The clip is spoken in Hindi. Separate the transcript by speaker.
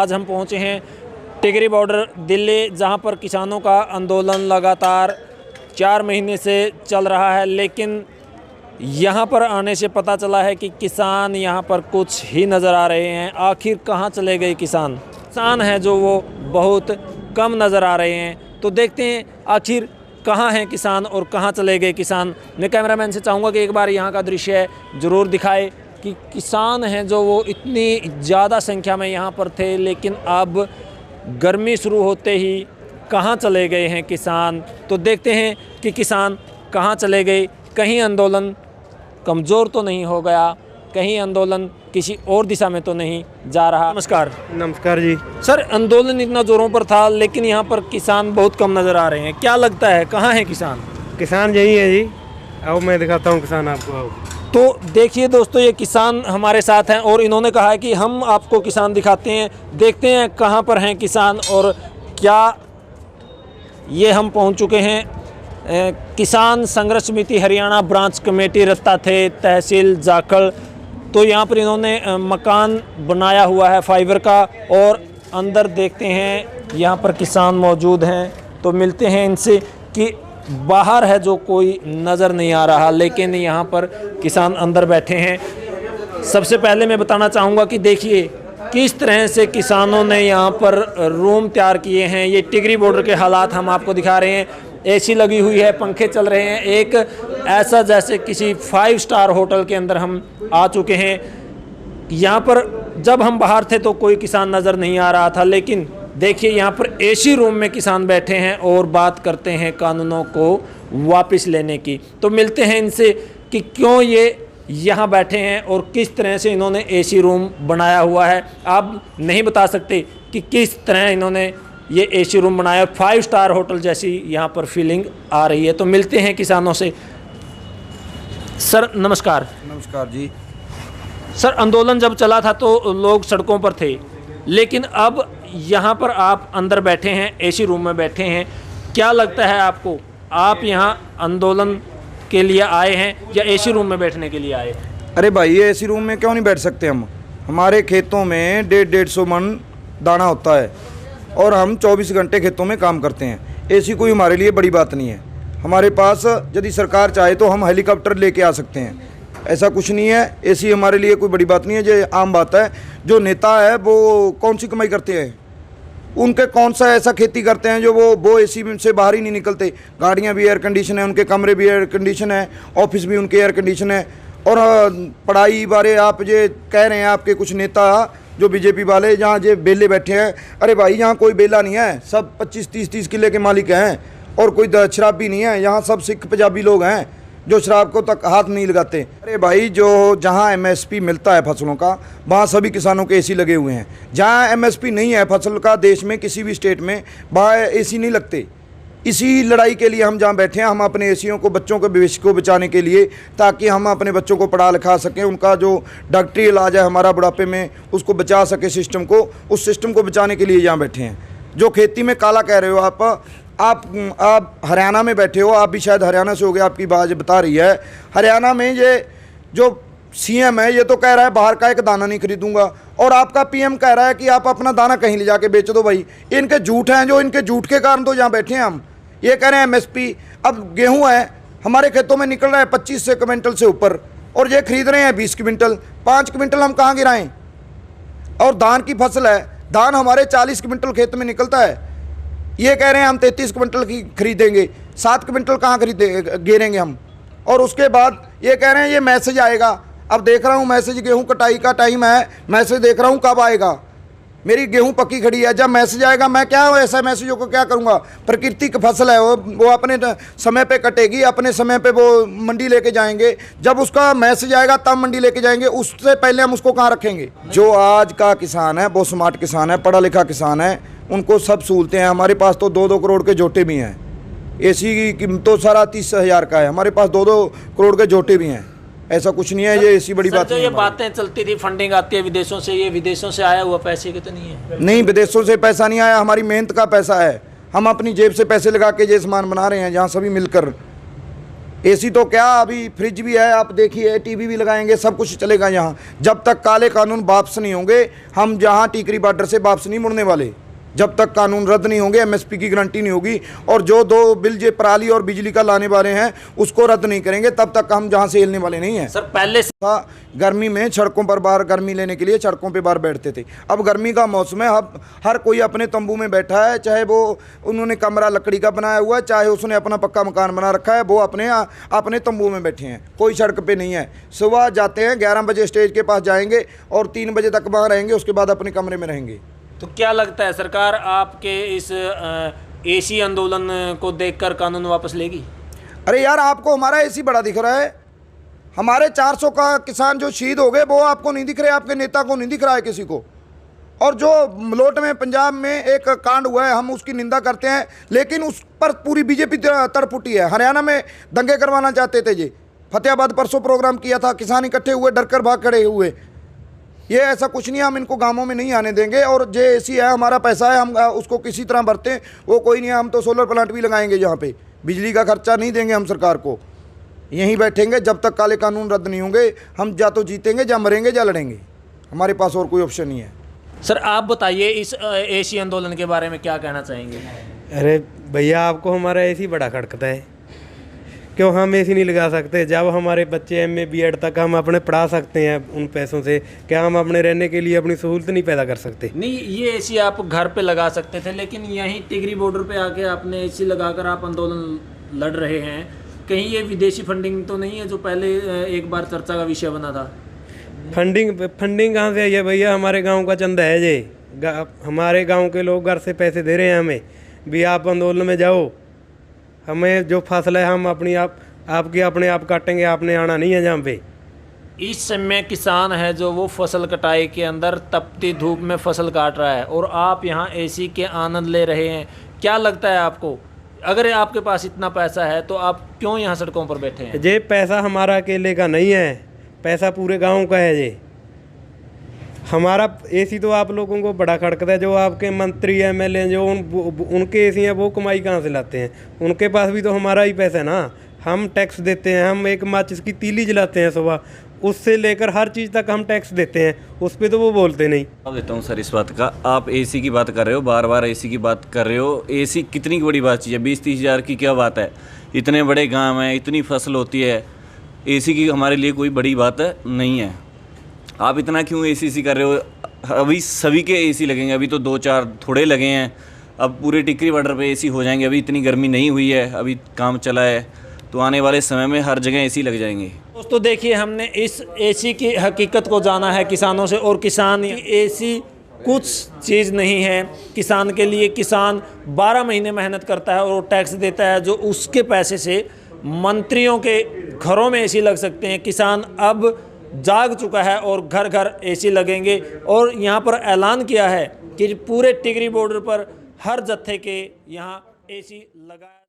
Speaker 1: आज हम पहुंचे हैं टिकरी बॉर्डर दिल्ली, जहां पर किसानों का आंदोलन लगातार 4 महीने से चल रहा है। लेकिन यहां पर आने से पता चला है कि किसान यहां पर कुछ ही नज़र आ रहे हैं। आखिर कहां चले गए किसान? किसान हैं जो वो बहुत कम नज़र आ रहे हैं। तो देखते हैं आखिर कहाँ हैं किसान और कहाँ चले गए किसान। मैं कैमरामैन से चाहूँगा कि एक बार यहाँ का दृश्य ज़रूर दिखाए कि किसान हैं जो वो इतनी ज़्यादा संख्या में यहाँ पर थे, लेकिन अब गर्मी शुरू होते ही कहाँ चले गए हैं किसान। तो देखते हैं कि किसान कहाँ चले गए। कहीं आंदोलन कमज़ोर तो नहीं हो गया, कहीं आंदोलन किसी और दिशा में तो नहीं जा रहा।
Speaker 2: नमस्कार जी।
Speaker 1: सर, आंदोलन इतना ज़ोरों पर था लेकिन यहाँ पर किसान बहुत कम नज़र आ रहे हैं। क्या लगता है कहाँ हैं किसान?
Speaker 2: किसान यही है जी। आओ मैं दिखाता हूँ किसान आपको। आओ।
Speaker 1: तो देखिए दोस्तों, ये किसान हमारे साथ हैं और इन्होंने कहा है कि हम आपको किसान दिखाते हैं। देखते हैं कहाँ पर हैं किसान और क्या। ये हम पहुँच चुके हैं किसान संघर्ष समिति हरियाणा ब्रांच कमेटी रत्ता थे, तहसील जाखल। तो यहाँ पर इन्होंने मकान बनाया हुआ है फाइबर का और अंदर देखते हैं यहाँ पर किसान मौजूद हैं। तो मिलते हैं इनसे कि बाहर है जो कोई नज़र नहीं आ रहा, लेकिन यहाँ पर किसान अंदर बैठे हैं। सबसे पहले मैं बताना चाहूँगा कि देखिए किस तरह से किसानों ने यहाँ पर रूम तैयार किए हैं। ये टिकरी बॉर्डर के हालात हम आपको दिखा रहे हैं। एसी लगी हुई है, पंखे चल रहे हैं। एक ऐसा जैसे किसी 5 स्टार होटल के अंदर हम आ चुके हैं। यहाँ पर जब हम बाहर थे तो कोई किसान नज़र नहीं आ रहा था, लेकिन देखिए यहाँ पर एसी रूम में किसान बैठे हैं और बात करते हैं कानूनों को वापस लेने की। तो मिलते हैं इनसे कि क्यों ये यहाँ बैठे हैं और किस तरह से इन्होंने एसी रूम बनाया हुआ है। आप नहीं बता सकते कि किस तरह इन्होंने ये एसी रूम बनाया। 5 स्टार होटल जैसी यहाँ पर फीलिंग आ रही है। तो मिलते हैं किसानों से। सर नमस्कार।
Speaker 3: नमस्कार जी।
Speaker 1: सर, आंदोलन जब चला था तो लोग सड़कों पर थे, लेकिन अब यहाँ पर आप अंदर बैठे हैं, एसी रूम में बैठे हैं। क्या लगता है आपको, आप यहाँ आंदोलन के लिए आए हैं या एसी रूम में बैठने के लिए आए?
Speaker 3: अरे भाई, ये एसी रूम में क्यों नहीं बैठ सकते हम? हमारे खेतों में 150 मन दाना होता है और हम 24 घंटे खेतों में काम करते हैं। एसी कोई हमारे लिए बड़ी बात नहीं है। हमारे पास यदि सरकार चाहे तो हम हेलीकॉप्टर लेके आ सकते हैं। ऐसा कुछ नहीं है। एसी हमारे लिए कोई बड़ी बात नहीं है। ये आम बात है। जो नेता है वो कौन सी कमाई करते हैं? उनके कौन सा ऐसा खेती करते हैं जो वो एसी से बाहर ही नहीं निकलते। गाड़ियाँ भी एयर कंडीशन है, उनके कमरे भी एयर कंडीशन है, ऑफिस भी उनके एयर कंडीशन है। और पढ़ाई बारे आप ये कह रहे हैं, आपके कुछ नेता जो बीजेपी वाले जहाँ जे बेले बैठे हैं। अरे भाई, यहाँ कोई बेला नहीं है। सब 25-30 किले के मालिक हैं और कोई शराब भी नहीं है। यहाँ सब सिख पंजाबी लोग हैं जो शराब को तक हाथ नहीं लगाते। अरे भाई, जो जहाँ एमएसपी मिलता है फसलों का, वहाँ सभी किसानों के एसी लगे हुए हैं। जहाँ एमएसपी नहीं है फसल का देश में किसी भी स्टेट में, वहाँ एसी नहीं लगते। इसी लड़ाई के लिए हम जहाँ बैठे हैं, हम अपने एसियों को, बच्चों के भविष्य को बचाने के लिए, ताकि हम अपने बच्चों को पढ़ा लिखा सकें। उनका जो डॉक्टरी इलाज है हमारा बुढ़ापे में, उसको बचा सके सिस्टम को। उस सिस्टम को बचाने के लिए यहाँ बैठे हैं। जो खेती में काला कह रहे हो आप हरियाणा में बैठे हो, आप भी शायद हरियाणा से हो गए, आपकी बात बता रही है। हरियाणा में ये जो सीएम है ये तो कह रहा है बाहर का एक दाना नहीं खरीदूंगा, और आपका पीएम कह रहा है कि आप अपना दाना कहीं ले जाके बेच दो। भाई, इनके झूठ हैं। जो इनके झूठ के कारण तो यहाँ बैठे हैं हम। ये कह रहे हैं एमएसपी। अब गेहूँ है हमारे खेतों में निकल रहा है 25 से क्विंटल से ऊपर, और ये खरीद रहे हैं 20 क्विंटल। 5 क्विंटल हम कहाँ गिराएं? और धान की फसल है, धान हमारे 40 क्विंटल खेत में निकलता है। ये कह रहे हैं हम 33 क्विंटल की खरीदेंगे। 7 क्विंटल कहाँ गेरेंगे हम? और उसके बाद ये कह रहे हैं ये मैसेज आएगा। अब देख रहा हूँ मैसेज, गेहूँ कटाई का टाइम है, मैसेज देख रहा हूँ कब आएगा। मेरी गेहूँ पक्की खड़ी है, जब मैसेज आएगा मैं क्या ऐसा मैसेजों को क्या करूँगा? प्रकृति की फसल है, वो अपने समय पे कटेगी, अपने समय पे वो मंडी लेके जाएंगे। जब उसका मैसेज आएगा तब मंडी लेके जाएंगे, उससे पहले हम उसको कहाँ रखेंगे? जो आज का किसान है वो स्मार्ट किसान है, पढ़ा लिखा किसान है, उनको सब सहूलतें हैं। हमारे पास तो 2-2 करोड़ के जोटे भी हैं। एसी की कीमत तो सारा 30,000 का है, हमारे पास 2-2 करोड़ के जोटे भी हैं। ऐसा कुछ नहीं है, ये ऐसी बड़ी बात
Speaker 1: नहीं है।
Speaker 3: ये
Speaker 1: बातें चलती थी, फंडिंग आती है विदेशों से, ये विदेशों से आया हुआ पैसे की तो नहीं है?
Speaker 3: नहीं, विदेशों से पैसा नहीं आया, हमारी मेहनत का पैसा है। हम अपनी जेब से पैसे लगा के ये सामान बना रहे हैं, जहाँ सभी मिलकर एसी तो क्या, अभी फ्रिज भी है, आप देखिए, टीवी भी लगाएंगे, सब कुछ चलेगा यहाँ। जब तक काले कानून वापस नहीं होंगे, हम जहाँ टीकरी बॉर्डर से वापस नहीं मुड़ने वाले। जब तक कानून रद्द नहीं होंगे, एमएसपी की गारंटी नहीं होगी, और जो 2 बिल जो पराली और बिजली का लाने वाले हैं उसको रद्द नहीं करेंगे, तब तक हम जहाँ से हिलने वाले नहीं हैं।
Speaker 1: सर पहले
Speaker 3: था गर्मी में सड़कों पर बाहर गर्मी लेने के लिए सड़कों पे बाहर बैठते थे। अब गर्मी का मौसम है, अब हर कोई अपने तंबू में बैठा है, चाहे वो उन्होंने कमरा लकड़ी का बनाया हुआ है, चाहे उसने अपना पक्का मकान बना रखा है, वो अपने तंबू में बैठे हैं, कोई सड़क पे नहीं है। सुबह जाते हैं 11 बजे स्टेज के पास जाएंगे और 3 बजे तक वहाँ रहेंगे, उसके बाद अपने कमरे में रहेंगे।
Speaker 1: तो क्या लगता है सरकार आपके इस एसी आंदोलन को देखकर कानून वापस लेगी?
Speaker 3: अरे यार, आपको हमारा एसी बड़ा दिख रहा है, हमारे 400 का किसान जो शहीद हो गए वो आपको नहीं दिख रहे, आपके नेता को नहीं दिख रहा है किसी को। और जो मलोट में पंजाब में एक कांड हुआ है, हम उसकी निंदा करते हैं, लेकिन उस पर पूरी बीजेपी तड़प उठी है। हरियाणा में दंगे करवाना चाहते थे जी, फतेहाबाद परसों प्रोग्राम किया था, किसान इकट्ठे हुए, डरकर भाग खड़े हुए। ये ऐसा कुछ नहीं है, हम इनको गांवों में नहीं आने देंगे। और जो एसी है, हमारा पैसा है, हम उसको किसी तरह भरते, वो कोई नहीं है। हम तो सोलर प्लांट भी लगाएंगे जहाँ पे, बिजली का खर्चा नहीं देंगे हम सरकार को। यहीं बैठेंगे जब तक काले कानून रद्द नहीं होंगे। हम या तो जीतेंगे, या मरेंगे, या लड़ेंगे, हमारे पास और कोई ऑप्शन नहीं है।
Speaker 1: सर आप बताइए इस एसी आंदोलन के बारे में क्या कहना चाहेंगे?
Speaker 2: अरे भैया, आपको हमारा एसी बड़ा खटकता है, क्यों हम एसी नहीं लगा सकते? जब हमारे बच्चे एमए बीएड तक हम अपने पढ़ा सकते हैं उन पैसों से, क्या हम अपने रहने के लिए अपनी सहूलत नहीं पैदा कर सकते?
Speaker 1: नहीं, ये एसी आप घर पे लगा सकते थे, लेकिन यहीं टिगरी बॉर्डर पे आके आपने एसी लगाकर आप आंदोलन लड़ रहे हैं। कहीं ये विदेशी फंडिंग तो नहीं है जो पहले एक बार चर्चा का विषय बना था?
Speaker 2: फंडिंग कहाँ से आई है भैया? हमारे गाँव का चंदा है जे, हमारे गाँव के लोग घर से पैसे दे रहे हैं हमें भी, आप आंदोलन में जाओ, हमें जो फसल है हम अपनी आपकी अपने आप काटेंगे, आपने आना नहीं है जहाँ पे।
Speaker 1: इस समय किसान है जो वो फसल कटाई के अंदर तपती धूप में फसल काट रहा है, और आप यहाँ एसी के आनंद ले रहे हैं। क्या लगता है आपको, अगर आपके पास इतना पैसा है तो आप क्यों यहाँ सड़कों पर बैठे हैं?
Speaker 2: ये पैसा हमारा अकेले का नहीं है, पैसा पूरे गाँव का है। ये हमारा एसी तो आप लोगों को बड़ा खड़कता है, जो आपके मंत्री एमएलए जो उनके एसी हैं, वो कमाई कहाँ से लाते हैं? उनके पास भी तो हमारा ही पैसा है ना, हम टैक्स देते हैं। हम एक माचिस की तीली जलाते हैं सुबह, उससे लेकर हर चीज़ तक हम टैक्स देते हैं, उस पर तो वो बोलते नहीं।
Speaker 4: अब देता हूँ सर इस बात का, आप एसी की बात कर रहे हो, बार बार एसी की बात कर रहे हो। एसी कितनी बड़ी बात चीज़ है, 20-30 हज़ार की क्या बात है? इतने बड़े गाँव हैं, इतनी फसल होती है, एसी की हमारे लिए कोई बड़ी बात नहीं है। आप इतना क्यों एसी कर रहे हो? अभी सभी के एसी लगेंगे, अभी तो 2-4 थोड़े लगे हैं, अब पूरे टिकरी बॉर्डर पे एसी हो जाएंगे। अभी इतनी गर्मी नहीं हुई है, अभी काम चला है, तो आने वाले समय में हर जगह एसी लग जाएंगे।
Speaker 1: दोस्तों देखिए, हमने इस एसी की हकीकत को जाना है किसानों से, और किसान एसी कुछ चीज़ नहीं है किसान के लिए। किसान 12 महीने मेहनत करता है और टैक्स देता है, जो उसके पैसे से मंत्रियों के घरों में एसी लग सकते हैं। किसान अब जाग चुका है और घर घर एसी लगेंगे, और यहाँ पर ऐलान किया है कि पूरे टिगरी बॉर्डर पर हर जत्थे के यहाँ एसी लगाया